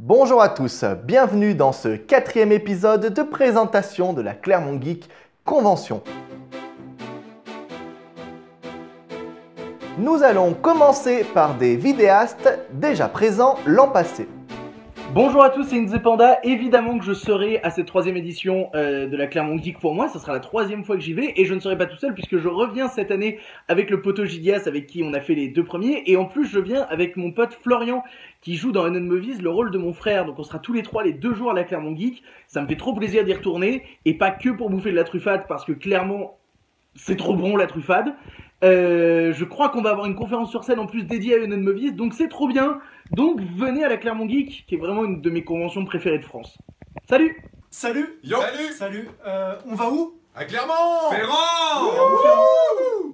Bonjour à tous, bienvenue dans ce 4e épisode de présentation de la Clermont Geek Convention. Nous allons commencer par des vidéastes déjà présents l'an passé. Bonjour à tous, c'est Nzepanda. Évidemment que je serai à cette 3e édition de la Clermont Geek pour moi. Ce sera la 3e fois que j'y vais et je ne serai pas tout seul puisque je reviens cette année avec le poteau Gidias avec qui on a fait les 2 premiers. Et en plus, je viens avec mon pote Florian qui joue dans Unknown Movies le rôle de mon frère. Donc on sera tous les 3 les 2 jours à la Clermont Geek. Ça me fait trop plaisir d'y retourner et pas que pour bouffer de la truffade parce que clairement, c'est trop bon la truffade. Je crois qu'on va avoir une conférence sur scène en plus dédiée à Unknown Movies, donc c'est trop bien. Donc venez à la Clermont Geek, qui est vraiment une de mes conventions préférées de France. Salut. Salut. Yo. Salut. On va où? À Clermont. Ferrand.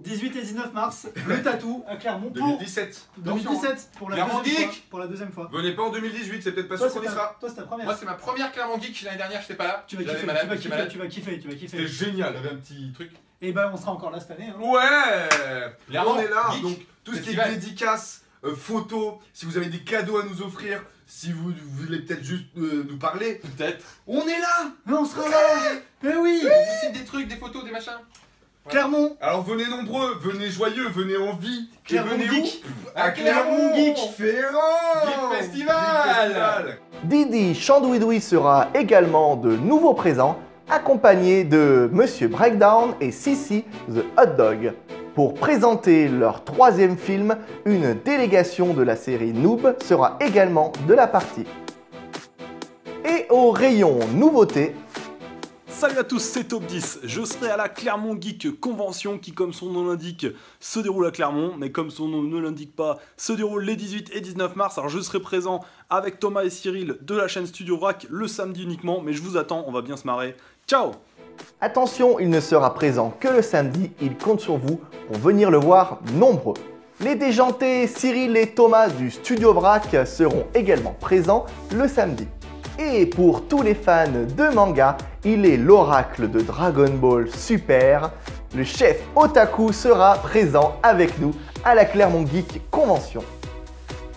18 et 19 mars, le tatou à Clermont pour 2017. 2017 pour la Clermont deuxième Geek. fois. Pour la deuxième fois. Venez pas en 2018, c'est peut-être pas Toi, sûr qu'on y sera. Toi, c'est ta première. Moi, c'est ma première Clermont Geek. L'année dernière, j'étais pas là. Tu vas J'avais kiffer, malade, tu vas kiffer. C'était génial, il y avait un petit truc. Et ben, on sera encore là cette année. Hein. Ouais. Clermont, On est là, Geek, donc tout ce qui festival. est dédicaces, photos, si vous avez des cadeaux à nous offrir, si vous voulez peut-être juste nous parler, peut-être. On est là. Mais on sera là. Mais oui. On vous cite des trucs, des photos, des machins. Clermont. Alors venez nombreux, venez joyeux, venez en vie. Clermont Et venez Geek. où? À Clermont Geek. Ferrand. Geek Festival. Didi Chandouidoui sera également de nouveau présent, accompagné de Monsieur Breakdown et Sissi the Hot Dog. Pour présenter leur 3e film, une délégation de la série Noob sera également de la partie. Et au rayon nouveautés, Salut à tous, c'est Top 10. Je serai à la Clermont Geek Convention qui, comme son nom l'indique, se déroule à Clermont, mais comme son nom ne l'indique pas, se déroule les 18 et 19 mars. Alors je serai présent avec Thomas et Cyril de la chaîne Studio Vrac le samedi uniquement, mais je vous attends, on va bien se marrer. Ciao! attention, il ne sera présent que le samedi, il compte sur vous pour venir le voir nombreux. Les déjantés Cyril et Thomas du Studio Vrac seront également présents le samedi. Et pour tous les fans de manga, il est l'oracle de Dragon Ball Super. Le chef Otaku sera présent avec nous à la Clermont Geek Convention.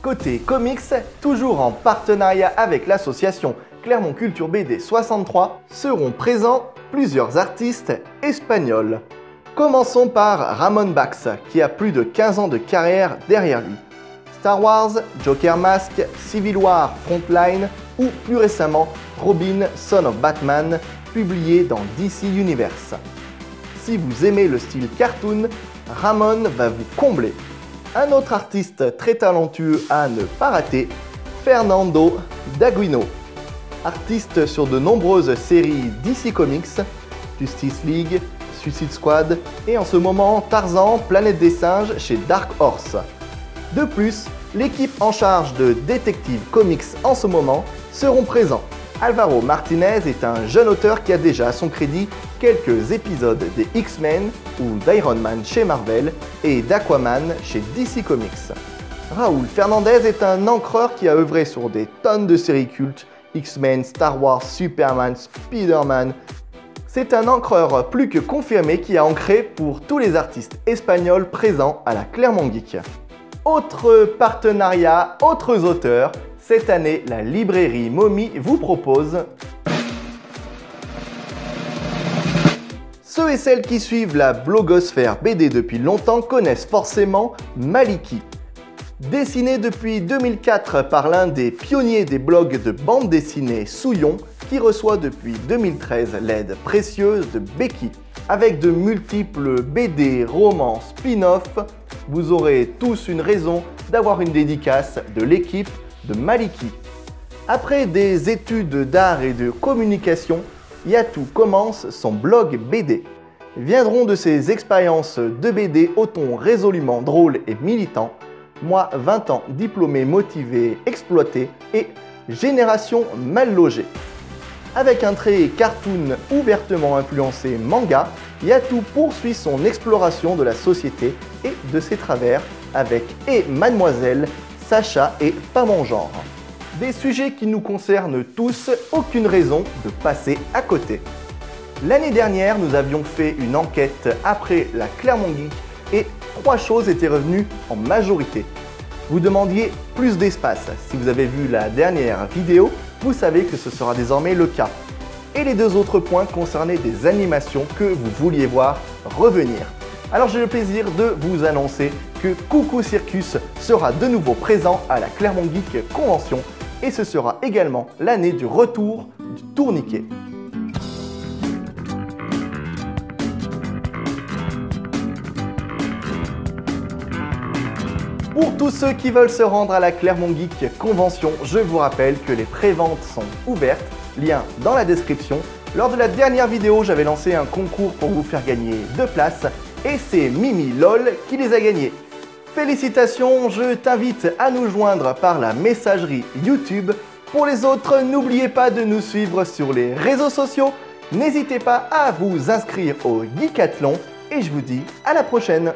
Côté comics, toujours en partenariat avec l'association Clermont Culture BD 63, seront présents plusieurs artistes espagnols. Commençons par Ramon Bax, qui a plus de 15 ans de carrière derrière lui. Star Wars, Joker Mask, Civil War Frontline ou plus récemment Robin Son of Batman, publié dans DC Universe. Si vous aimez le style cartoon, Ramon va vous combler. Un autre artiste très talentueux à ne pas rater, Fernando Daguino. Artiste sur de nombreuses séries DC Comics, Justice League, Suicide Squad et en ce moment Tarzan, Planète des Singes chez Dark Horse. De plus, l'équipe en charge de Detective Comics en ce moment seront présents. Alvaro Martinez est un jeune auteur qui a déjà à son crédit quelques épisodes des X-Men ou d'Iron Man chez Marvel et d'Aquaman chez DC Comics. Raúl Fernandez est un encreur qui a œuvré sur des tonnes de séries cultes, X-Men, Star Wars, Superman, Spider-Man. C'est un encreur plus que confirmé qui a ancré pour tous les artistes espagnols présents à la Clermont Geek. Autre partenariat, autres auteurs, cette année la librairie Momi vous propose Ceux et celles qui suivent la blogosphère BD depuis longtemps connaissent forcément Maliki. Dessiné depuis 2004 par l'un des pionniers des blogs de bande dessinée Souillon, qui reçoit depuis 2013 l'aide précieuse de Becky. Avec de multiples BD, romans, spin-off, vous aurez tous une raison d'avoir une dédicace de l'équipe de Maliki. Après des études d'art et de communication, Yatou commence son blog BD. Viendront de ses expériences de BD au ton résolument drôle et militant. Moi, 20 ans, diplômé, motivé, exploité et génération mal logée. Avec un trait cartoon ouvertement influencé manga, Yatou poursuit son exploration de la société et de ses travers avec Et Mademoiselle, Sacha et Pas mon genre. Des sujets qui nous concernent tous, aucune raison de passer à côté. L'année dernière, nous avions fait une enquête après la Clermont Geek et 3 choses étaient revenues en majorité. Vous demandiez plus d'espace. Si vous avez vu la dernière vidéo, vous savez que ce sera désormais le cas. Et les deux autres points concernaient des animations que vous vouliez voir revenir. Alors j'ai le plaisir de vous annoncer que Coucou Circus sera de nouveau présent à la Clermont Geek Convention et ce sera également l'année du retour du tourniquet. Pour tous ceux qui veulent se rendre à la Clermont Geek Convention, je vous rappelle que les préventes sont ouvertes, lien dans la description. Lors de la dernière vidéo, j'avais lancé un concours pour vous faire gagner 2 places et c'est Mimi LOL qui les a gagnés. Félicitations, je t'invite à nous joindre par la messagerie YouTube. Pour les autres, n'oubliez pas de nous suivre sur les réseaux sociaux. N'hésitez pas à vous inscrire au Geekathlon et je vous dis à la prochaine.